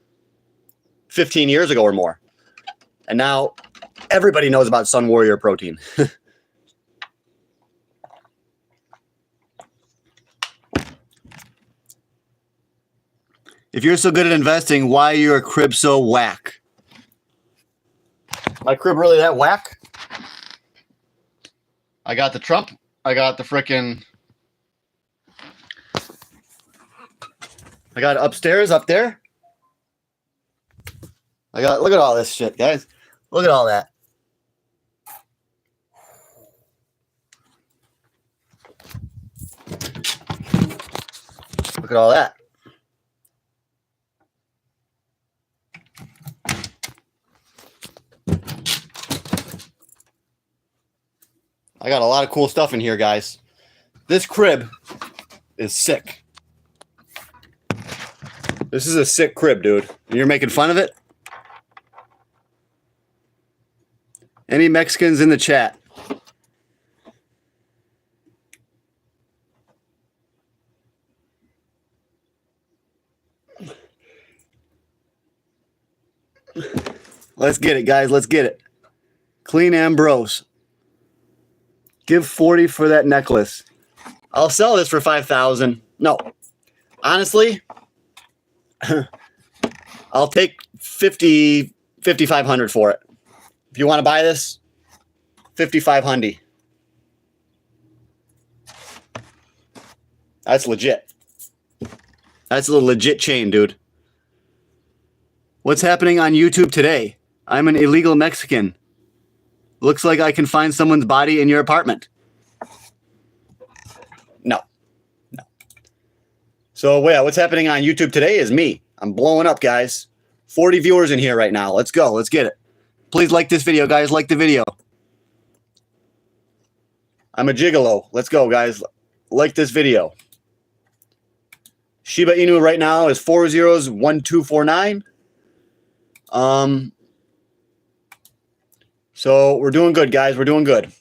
15 years ago or more. And now everybody knows about Sun Warrior Protein. If you're so good at investing, why are your crib so whack? My crib really that whack? I got the Trump. I got the frickin'... I got upstairs up there. I got... Look at all this shit, guys. Look at all that. Look at all that. I got a lot of cool stuff in here, guys. This crib is sick. This is a sick crib, dude. You're making fun of it? Any Mexicans in the chat? Let's get it, guys. Let's get it. Clean Ambrose. Give 40 for that necklace. I'll sell this for 5,000. No. Honestly, I'll take 5,500 for it. If you want to buy this, 5,500. That's legit. That's a legit chain, dude. What's happening on YouTube today? I'm an illegal Mexican. Looks like I can find someone's body in your apartment. No. No. So, yeah, what's happening on YouTube today is me. I'm blowing up, guys. 40 viewers in here right now. Let's go. Let's get it. Please like this video, guys. Like the video. I'm a gigolo. Let's go, guys. Like this video. Shiba Inu right now is 401249. So we're doing good, guys. We're doing good.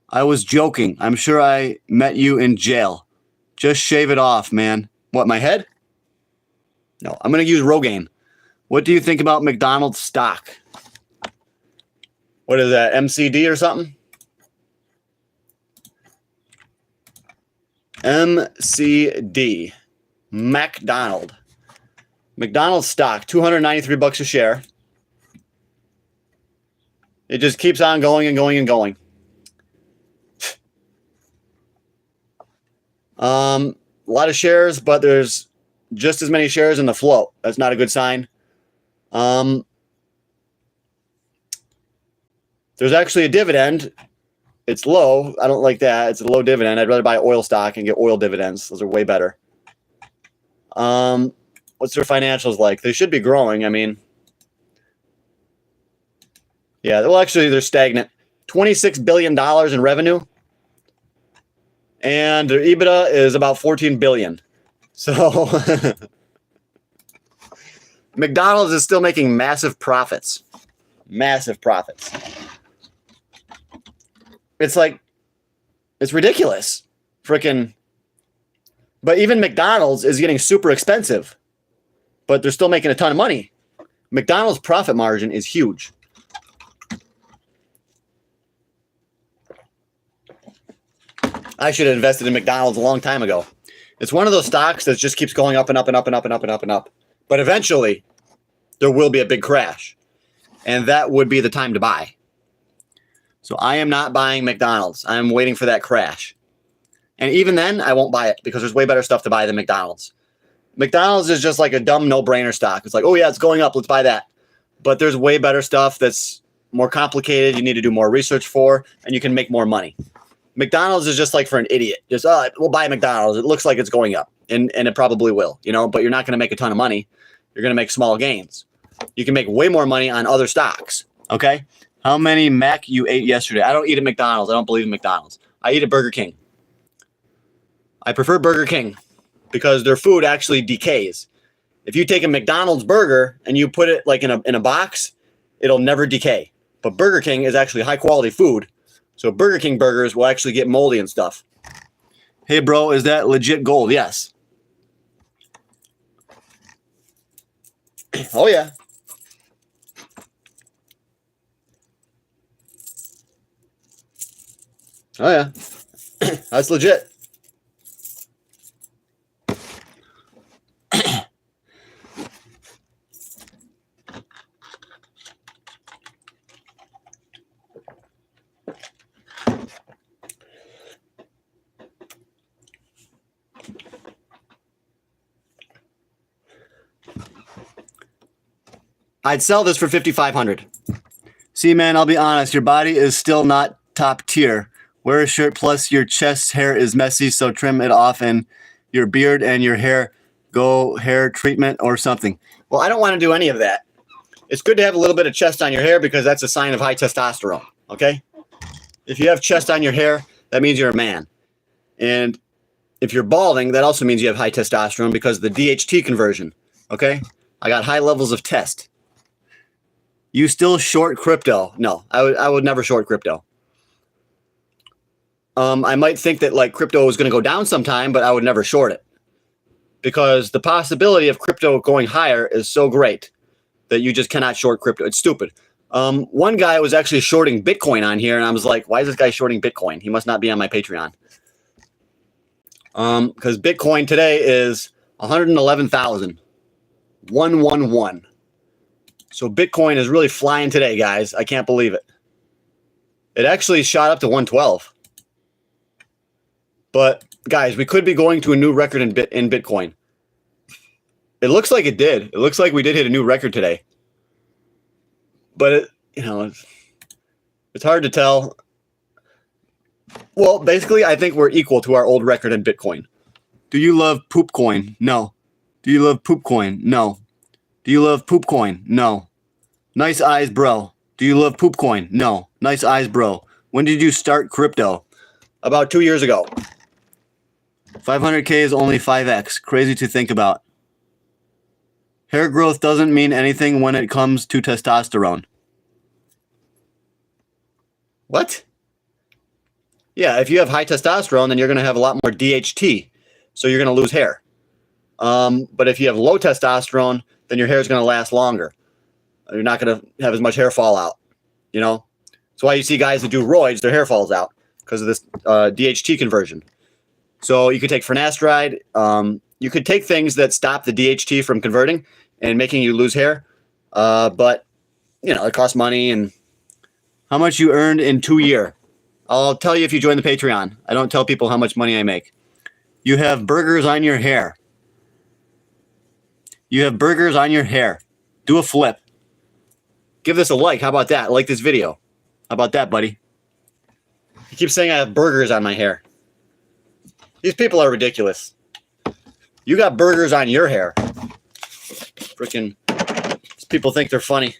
I was joking. I'm sure I met you in jail. Just shave it off, man. What, my head? No, I'm going to use Rogaine. What do you think about McDonald's stock? What is that, MCD or something? MCD. McDonald. McDonald's stock, $293 a share. It just keeps on going and going and going. A lot of shares, but there's just as many shares in the float. That's not a good sign. There's actually a dividend. It's low. I don't like that. It's a low dividend. I'd rather buy oil stock and get oil dividends. Those are way better. What's their financials like? They should be growing. I mean, yeah, well, actually, they're stagnant. $26 billion in revenue. And their EBITDA is about $14 billion. So McDonald's is still making massive profits. Massive profits. It's like, it's ridiculous. Freaking. But even McDonald's is getting super expensive. But they're still making a ton of money. McDonald's profit margin is huge. I should have invested in McDonald's a long time ago. It's one of those stocks that just keeps going up and up and up and up and up and up and up. But eventually, there will be a big crash. And that would be the time to buy. So I am not buying McDonald's. I am waiting for that crash. And even then, I won't buy it because there's way better stuff to buy than McDonald's. McDonald's is just like a dumb no-brainer stock. It's like, oh yeah, it's going up. Let's buy that. But there's way better stuff that's more complicated. You need to do more research for, and you can make more money. McDonald's is just like for an idiot. Just, we'll buy McDonald's. It looks like it's going up, and it probably will, you know, but you're not going to make a ton of money. You're going to make small gains. You can make way more money on other stocks, okay? How many Mac you ate yesterday? I don't eat at McDonald's. I don't believe in McDonald's. I eat at Burger King. I prefer Burger King because their food actually decays. If you take a McDonald's burger and you put it like in a box, it'll never decay. But Burger King is actually high quality food. So Burger King burgers will actually get moldy and stuff. Hey, bro, is that legit gold? Yes. Oh, yeah. Oh, yeah. That's legit. I'd sell this for $5,500. See, man, I'll be honest. Your body is still not top tier. Wear a shirt plus your chest hair is messy, so trim it off, and your beard and your hair go hair treatment or something. Well, I don't want to do any of that. It's good to have a little bit of chest on your hair because that's a sign of high testosterone, okay? If you have chest on your hair, that means you're a man. And if you're balding, that also means you have high testosterone because of the DHT conversion, okay? I got high levels of test. You still short crypto? No, I would never short crypto. I might think that like crypto is going to go down sometime, but I would never short it because the possibility of crypto going higher is so great that you just cannot short crypto. It's stupid. One guy was actually shorting Bitcoin on here, and I was like, why is this guy shorting Bitcoin? He must not be on my Patreon. Because Bitcoin today is 111,000. 111. So Bitcoin is really flying today, guys. I can't believe it. It actually shot up to 112. But guys, we could be going to a new record in Bitcoin. It looks like it did. It looks like we did hit a new record today. But it's hard to tell. Well, basically, I think we're equal to our old record in Bitcoin. Do you love poop coin? No. Do you love poop coin? No. Do you love poop coin? No. Nice eyes, bro. Do you love poop coin? No. Nice eyes, bro. When did you start crypto? About 2 years ago. 500K is only 5x. Crazy to think about. Hair growth doesn't mean anything when it comes to testosterone. What? Yeah, if you have high testosterone, then you're going to have a lot more DHT. So you're going to lose hair. But if you have low testosterone, then your hair is going to last longer. You're not going to have as much hair fall out. You know, that's why you see guys that do roids, their hair falls out because of this DHT conversion. So you could take finasteride. You could take things that stop the DHT from converting and making you lose hair. But, you know, it costs money. And how much you earned in 2 years? I'll tell you if you join the Patreon. I don't tell people how much money I make. You have burgers on your hair. You have burgers on your hair. Do a flip. Give this a like. How about that? Like this video. How about that, buddy? You keep saying I have burgers on my hair. These people are ridiculous. You got burgers on your hair. Freaking, these people think they're funny.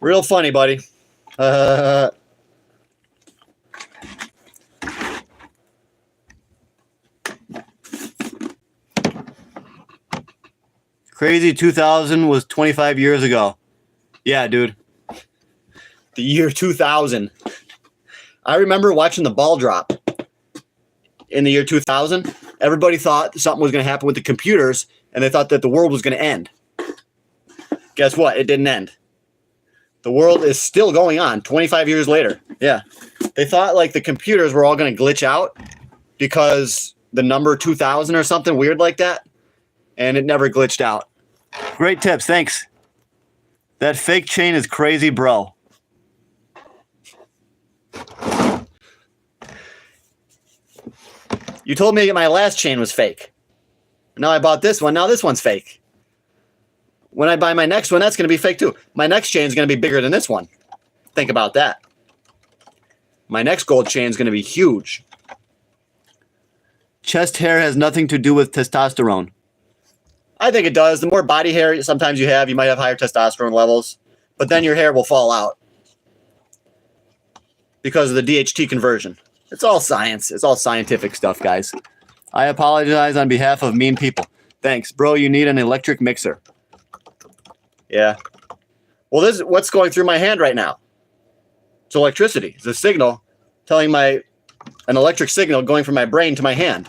Real funny, buddy. Crazy 2000 was 25 years ago. Yeah, dude. The year 2000. I remember watching the ball drop in the year 2000. Everybody thought something was going to happen with the computers, and they thought that the world was going to end. Guess what? It didn't end. The world is still going on 25 years later. Yeah. They thought like the computers were all going to glitch out because the number 2000 or something weird like that. And it never glitched out. Great tips. Thanks. That fake chain is crazy, bro. You told me my last chain was fake. Now I bought this one. Now this one's fake. When I buy my next one, that's going to be fake too. My next chain is going to be bigger than this one. Think about that. My next gold chain is going to be huge. Chest hair has nothing to do with testosterone. I think it does. The more body hair sometimes you might have higher testosterone levels. But then your hair will fall out because of the DHT conversion. It's all science. It's all scientific stuff, guys. I apologize on behalf of mean people. Thanks. Bro, you need an electric mixer. Yeah. Well, this is what's going through my hand right now. It's electricity. It's a signal telling an electric signal going from my brain to my hand.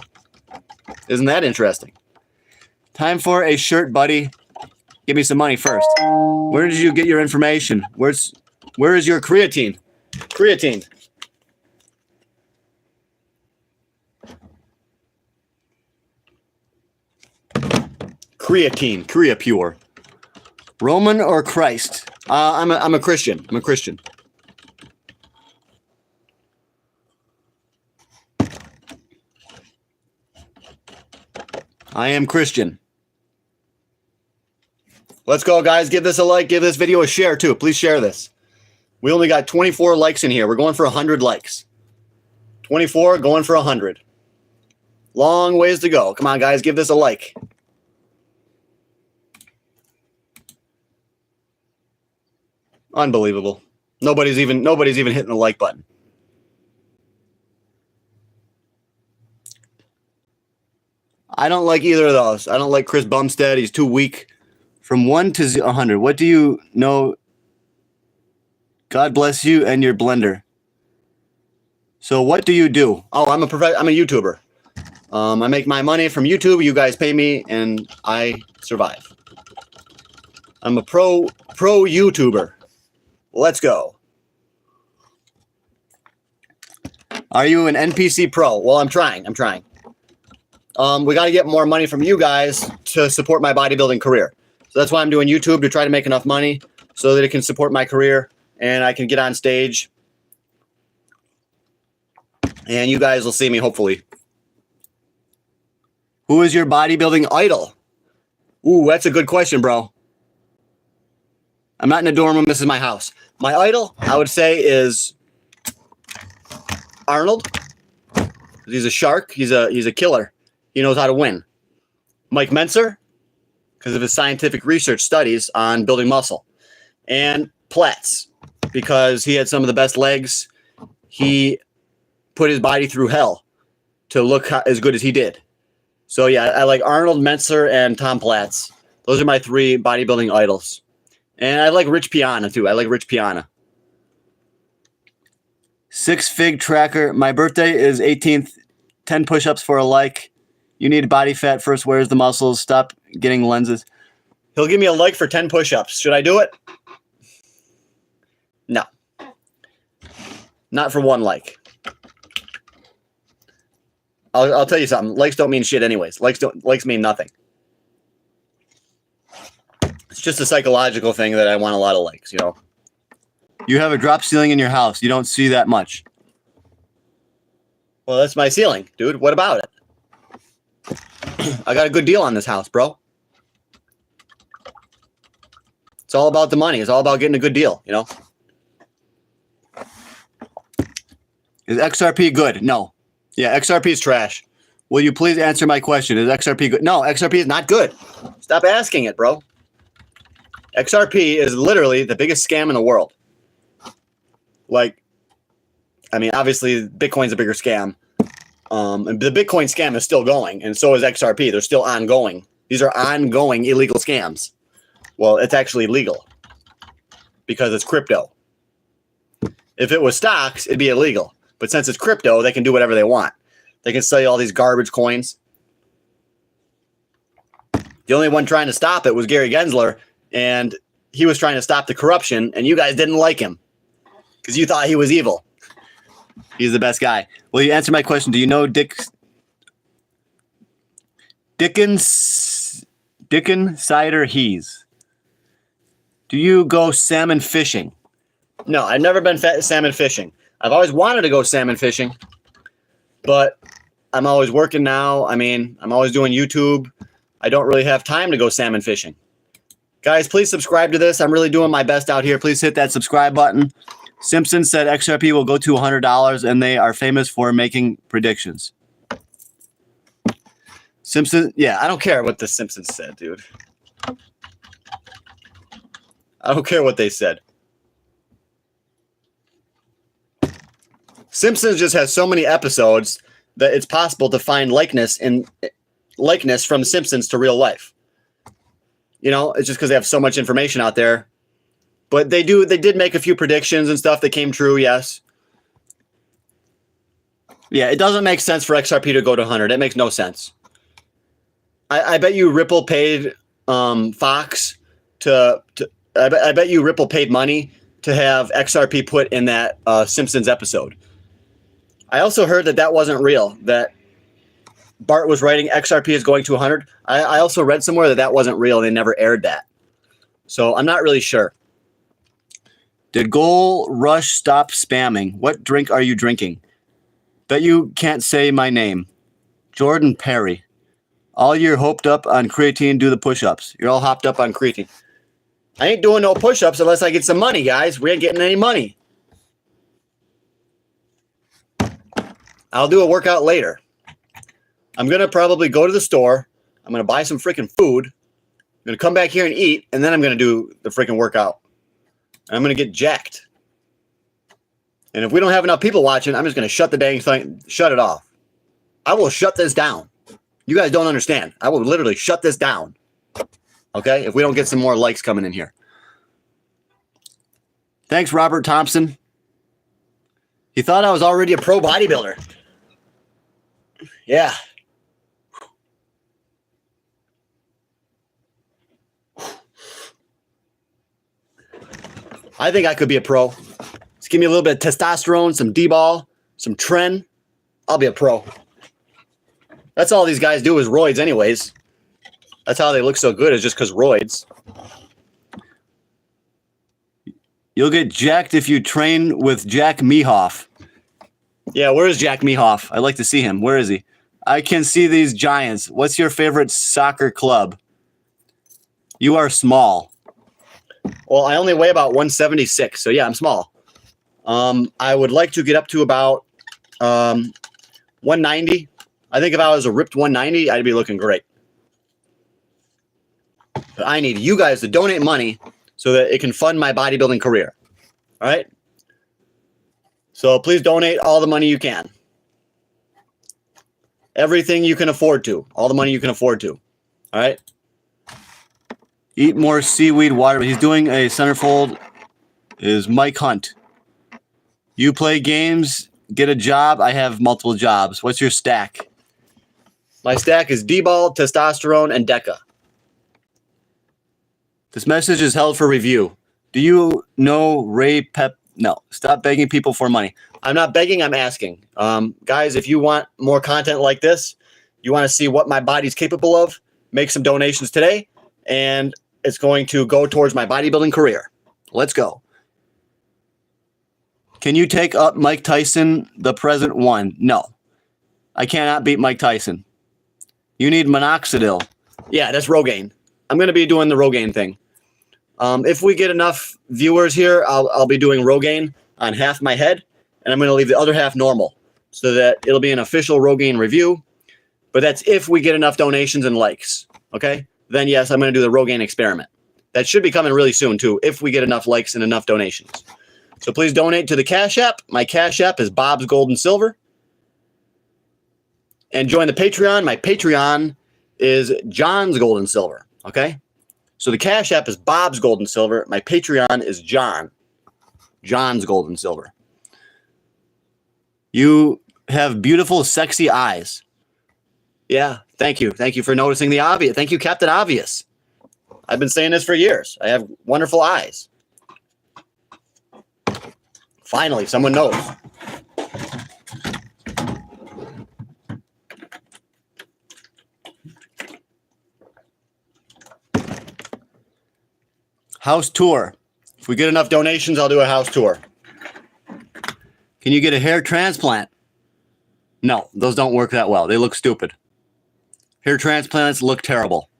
Isn't that interesting? Time for a shirt, buddy. Give me some money first. Where did you get your information? Where is your creatine? Creatine. Creatine. Creapure. Roman or Christ? I'm a Christian. I'm a Christian. I am Christian. Let's go, guys. Give this a like. Give this video a share, too. Please share this. We only got 24 likes in here. We're going for 100 likes. 24, going for 100. Long ways to go. Come on, guys. Give this a like. Unbelievable. Nobody's even hitting the like button. I don't like either of those. I don't like Chris Bumstead. He's too weak. From 1 to 100. What do you know? God bless you and your blender. So what do you do? Oh, I'm a YouTuber. I make my money from YouTube. You guys pay me, and I survive. I'm a pro YouTuber. Let's go. Are you an NPC pro? Well, I'm trying. We got to get more money from you guys to support my bodybuilding career. So that's why I'm doing YouTube, to try to make enough money so that it can support my career and I can get on stage. And you guys will see me, hopefully. Who is your bodybuilding idol? Ooh, that's a good question, bro. I'm not in a dorm room. This is my house. My idol, I would say, is Arnold. He's a shark. He's a killer. He knows how to win. Mike Mentzer, because of his scientific research studies on building muscle. And Platz, because he had some of the best legs. He put his body through hell to look as good as he did. So, yeah, I like Arnold, Mentzer, and Tom Platz. Those are my 3 bodybuilding idols. And I like Rich Piana, too. I like Rich Piana. 6 Fig Tracker. My birthday is 18th. 10 push-ups for a like. You need body fat first. Where's the muscles? Stop getting lenses. He'll give me a like for 10 push-ups. Should I do it? No. Not for 1 like. I'll tell you something. Likes don't mean shit anyways. Likes mean nothing. It's just a psychological thing that I want a lot of likes, you know. You have a drop ceiling in your house. You don't see that much. Well, that's my ceiling, dude. What about it? I got a good deal on this house, bro. It's all about the money. It's all about getting a good deal, you know. Is XRP good? No. Yeah, XRP is trash. Will you please answer my question? Is XRP good? No, XRP is not good. Stop asking it, bro. XRP is literally the biggest scam in the world. Like, I mean, obviously, Bitcoin's a bigger scam. And the Bitcoin scam is still going, and so is XRP. They're still ongoing. These are ongoing illegal scams. Well, it's actually legal because it's crypto. If it was stocks, it'd be illegal. But since it's crypto, they can do whatever they want. They can sell you all these garbage coins. The only one trying to stop it was Gary Gensler, and he was trying to stop the corruption, and you guys didn't like him because you thought he was evil. He's the best guy. Will you answer my question? Do you know Dickens Cider Hees? Do you go salmon fishing? No, I've never been salmon fishing. I've always wanted to go salmon fishing, but I'm always working now. I mean, I'm always doing YouTube. I don't really have time to go salmon fishing. Guys, please subscribe to this. I'm really doing my best out here. Please hit that subscribe button. Simpson said XRP will go to $100, and they are famous for making predictions. Simpson, yeah, I don't care what the Simpsons said, dude. I don't care what they said. Simpsons just has so many episodes that it's possible to find likeness from Simpsons to real life. You know, it's just because they have so much information out there. But they did make a few predictions and stuff that came true, yes. Yeah, it doesn't make sense for XRP to go to 100. It makes no sense. I bet you Ripple paid Fox I bet you Ripple paid money to have XRP put in that Simpsons episode. I also heard that wasn't real, that Bart was writing XRP is going to 100. I also read somewhere that wasn't real. They never aired that. So I'm not really sure. Did Goal Rush stop spamming? What drink are you drinking? Bet you can't say my name. Jordan Perry. All year hoped up on creatine, do the push-ups. You're all hopped up on creatine. I ain't doing no push-ups unless I get some money, guys. We ain't getting any money. I'll do a workout later. I'm going to probably go to the store. I'm going to buy some freaking food. I'm going to come back here and eat, and then I'm going to do the freaking workout. And I'm going to get jacked. And if we don't have enough people watching, I'm just going to shut the dang thing, shut it off. I will shut this down. You guys don't understand. I will literally shut this down. Okay? If we don't get some more likes coming in here. Thanks, Robert Thompson. He thought I was already a pro bodybuilder. Yeah. I think I could be a pro. Just give me a little bit of testosterone, some D-ball, some tren. I'll be a pro. That's all these guys do is roids anyways. That's how they look so good, is just because roids. You'll get jacked if you train with Jack Mehoff. Yeah, where is Jack Mehoff? I'd like to see him. Where is he? I can see these giants. What's your favorite soccer club? You are small. Well, I only weigh about 176, so yeah, I'm small. I would like to get up to about 190. I think if I was a ripped 190, I'd be looking great. But I need you guys to donate money so that it can fund my bodybuilding career. All right? So please donate all the money you can. Everything you can afford to. All the money you can afford to. All right? Eat more seaweed water. He's doing a centerfold. Is Mike Hunt. You play games, get a job. I have multiple jobs. What's your stack? My stack is D-ball, testosterone, and DECA. This message is held for review. Do you know Ray Pep? No. Stop begging people for money. I'm not begging, I'm asking. Guys, if you want more content like this, you want to see what my body's capable of, make some donations today, and it's going to go towards my bodybuilding career. Let's go. Can you take up Mike Tyson, the present one? No. I cannot beat Mike Tyson. You need minoxidil. Yeah, that's Rogaine. I'm going to be doing the Rogaine thing. If we get enough viewers here, I'll be doing Rogaine on half my head, and I'm going to leave the other half normal so that it'll be an official Rogaine review. But that's if we get enough donations and likes, okay? Then, yes, I'm going to do the Rogaine experiment. That should be coming really soon, too, if we get enough likes and enough donations. So please donate to the Cash App. My Cash App is Bob's Gold and Silver. And join the Patreon. My Patreon is John's Gold and Silver, okay? So the Cash App is Bob's Gold and Silver. My Patreon is John's Gold and Silver. You have beautiful, sexy eyes. Yeah, thank you. Thank you for noticing the obvious. Thank you, Captain Obvious. I've been saying this for years. I have wonderful eyes. Finally, someone knows. House tour. If we get enough donations, I'll do a house tour. Can you get a hair transplant? No, those don't work that well. They look stupid. Hair transplants look terrible.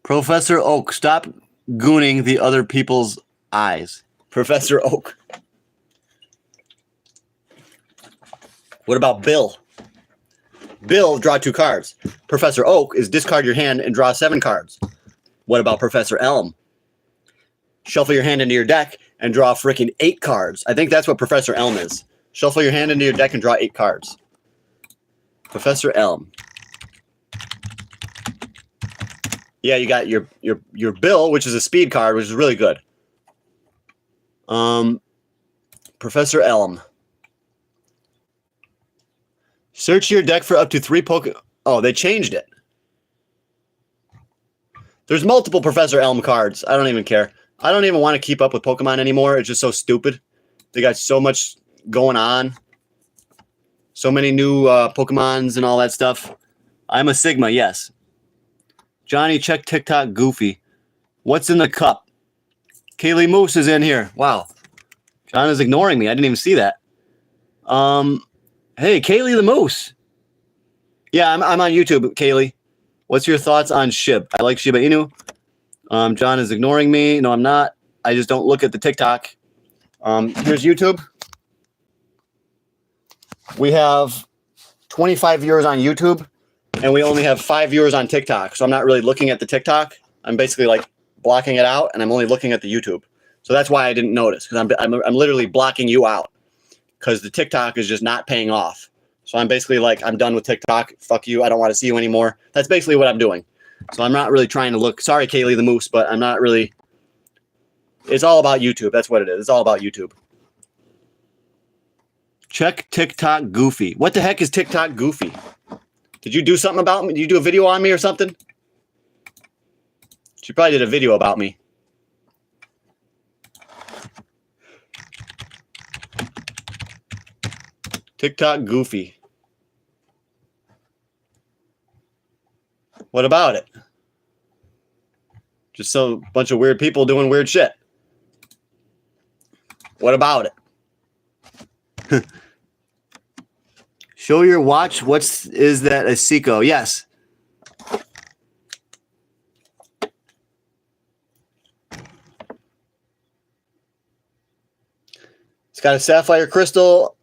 Professor Oak, stop gooning the other people's eyes. Professor Oak. What about Bill? Bill, draw 2 cards. Professor Oak is discard your hand and draw 7 cards. What about Professor Elm? Shuffle your hand into your deck and draw freaking 8 cards. I think that's what Professor Elm is. Shuffle your hand into your deck and draw 8 cards. Professor Elm. Yeah, you got your Bill, which is a speed card, which is really good. Professor Elm. Search your deck for up to 3 Pokemon. Oh, they changed it. There's multiple Professor Elm cards. I don't even care. I don't even want to keep up with Pokemon anymore. It's just so stupid. They got so much going on. So many new Pokemons and all that stuff. I'm a Sigma, yes. Johnny, check TikTok Goofy. What's in the cup? Kaylee Moose is in here. Wow. John is ignoring me. I didn't even see that. Hey, Kaylee the Moose. Yeah, I'm on YouTube, Kaylee. What's your thoughts on Shib? I like Shiba Inu. John is ignoring me. No, I'm not. I just don't look at the TikTok. Here's YouTube. We have 25 viewers on YouTube, and we only have 5 viewers on TikTok. So I'm not really looking at the TikTok. I'm basically like blocking it out, and I'm only looking at the YouTube. So that's why I didn't notice, because I'm literally blocking you out because the TikTok is just not paying off. So I'm basically like, I'm done with TikTok. Fuck you. I don't want to see you anymore. That's basically what I'm doing. So I'm not really trying to look. Sorry, Kaylee the Moose, but I'm not really. It's all about YouTube. That's what it is. It's all about YouTube. Check TikTok Goofy. What the heck is TikTok Goofy? Did you do something about me? Did you do a video on me or something? She probably did a video about me. TikTok Goofy. What about it? Just a bunch of weird people doing weird shit. What about it? Show your watch. Is that a Seiko? Yes. It's got a sapphire crystal.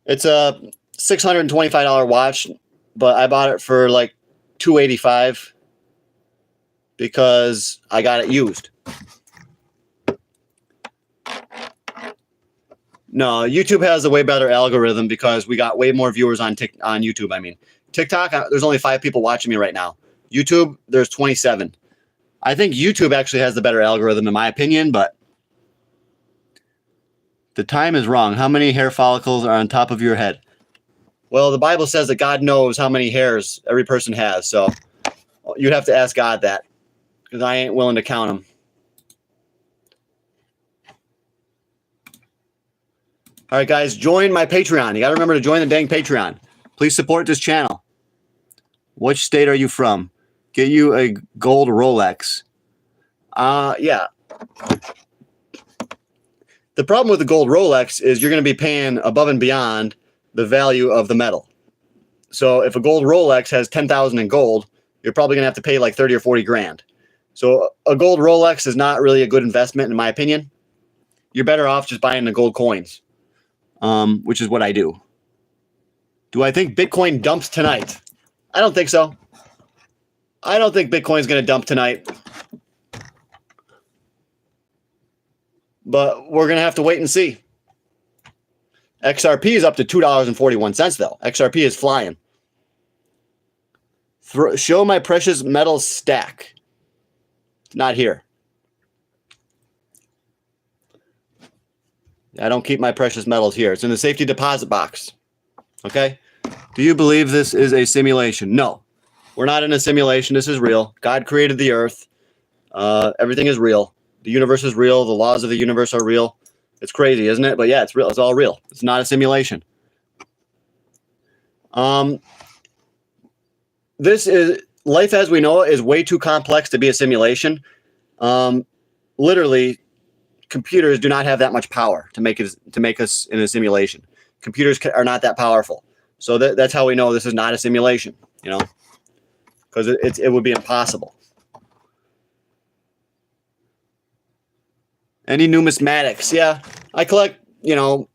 It's a $625 watch, but I bought it for like $285 because I got it used. No, YouTube has a way better algorithm because we got way more viewers on YouTube. I mean, TikTok, there's only 5 people watching me right now. YouTube, there's 27. I think YouTube actually has the better algorithm in my opinion, but the time is wrong. How many hair follicles are on top of your head? Well, the Bible says that God knows how many hairs every person has, so you'd have to ask God that, because I ain't willing to count them. All right, guys, join my Patreon. You got to remember to join the dang Patreon. Please support this channel. Which state are you from? Get you a gold Rolex. Yeah. The problem with the gold Rolex is you're going to be paying above and beyond the value of the metal. So if a gold Rolex has 10,000 in gold, you're probably going to have to pay like 30 or 40 grand. So a gold Rolex is not really a good investment in my opinion. You're better off just buying the gold coins, which is what I do. Do I think Bitcoin dumps tonight? I don't think so. I don't think Bitcoin's going to dump tonight. But we're going to have to wait and see. XRP is up to $2.41 though. XRP is flying. Show my precious metals stack. Not here. I don't keep my precious metals here. It's in the safety deposit box. Okay? Do you believe this is a simulation? No. We're not in a simulation. This is real. God created the earth. Everything is real. The universe is real. The laws of the universe are real. It's crazy, isn't it? But yeah, it's real. It's all real. It's not a simulation. This is life as we know it is way too complex to be a simulation. Literally, computers do not have that much power to make us in a simulation. Computers are not that powerful. So that's how we know this is not a simulation. You know, because it would be impossible. Any numismatics? Yeah, I collect, you know,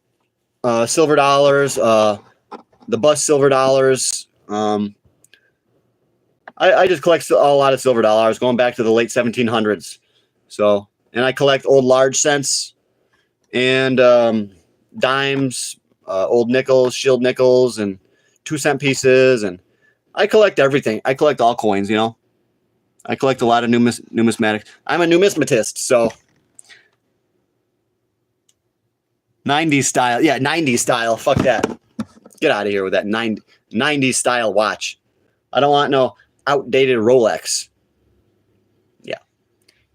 silver dollars, the bust silver dollars. I just collect a lot of silver dollars going back to the late 1700s. So, and I collect old large cents and dimes, old nickels, shield nickels, and 2-cent pieces. And I collect everything. I collect all coins, you know. I collect a lot of numismatics. I'm a numismatist, so. 90s style. Yeah, 90s style. Fuck that. Get out of here with that 90s style watch. I don't want no outdated Rolex. Yeah.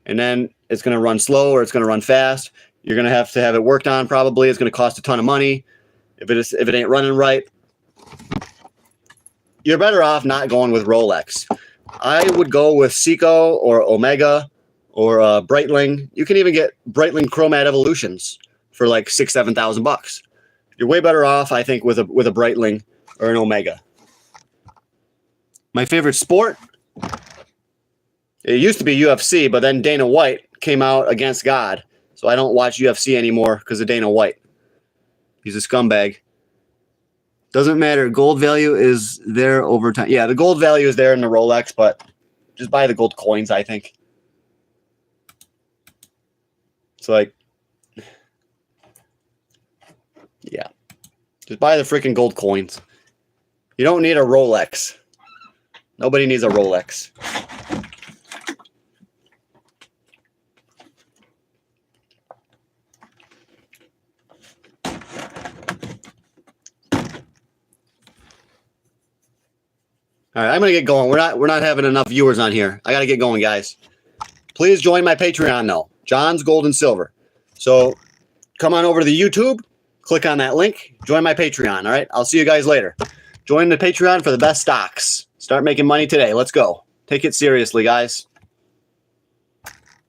And then it's going to run slow or it's going to run fast. You're going to have it worked on probably. It's going to cost a ton of money. If it ain't running right, you're better off not going with Rolex. I would go with Seiko or Omega or Breitling. You can even get Breitling Chromat Evolutions for like $6,000-7,000. You're way better off, I think, with a Breitling or an Omega. My favorite sport? It used to be UFC, but then Dana White came out against God. So I don't watch UFC anymore because of Dana White. He's a scumbag. Doesn't matter. Gold value is there over time. Yeah, the gold value is there in the Rolex, but just buy the gold coins, I think. It's like, yeah. Just buy the freaking gold coins. You don't need a Rolex. Nobody needs a Rolex. All right, I'm gonna get going. We're not having enough viewers on here. I gotta get going, guys. Please join my Patreon though, John's Gold and Silver. So come on over to the YouTube, click on that link, join my Patreon. All right, I'll see you guys later. Join the Patreon for the best stocks. Start making money today. Let's go. Take it seriously, guys.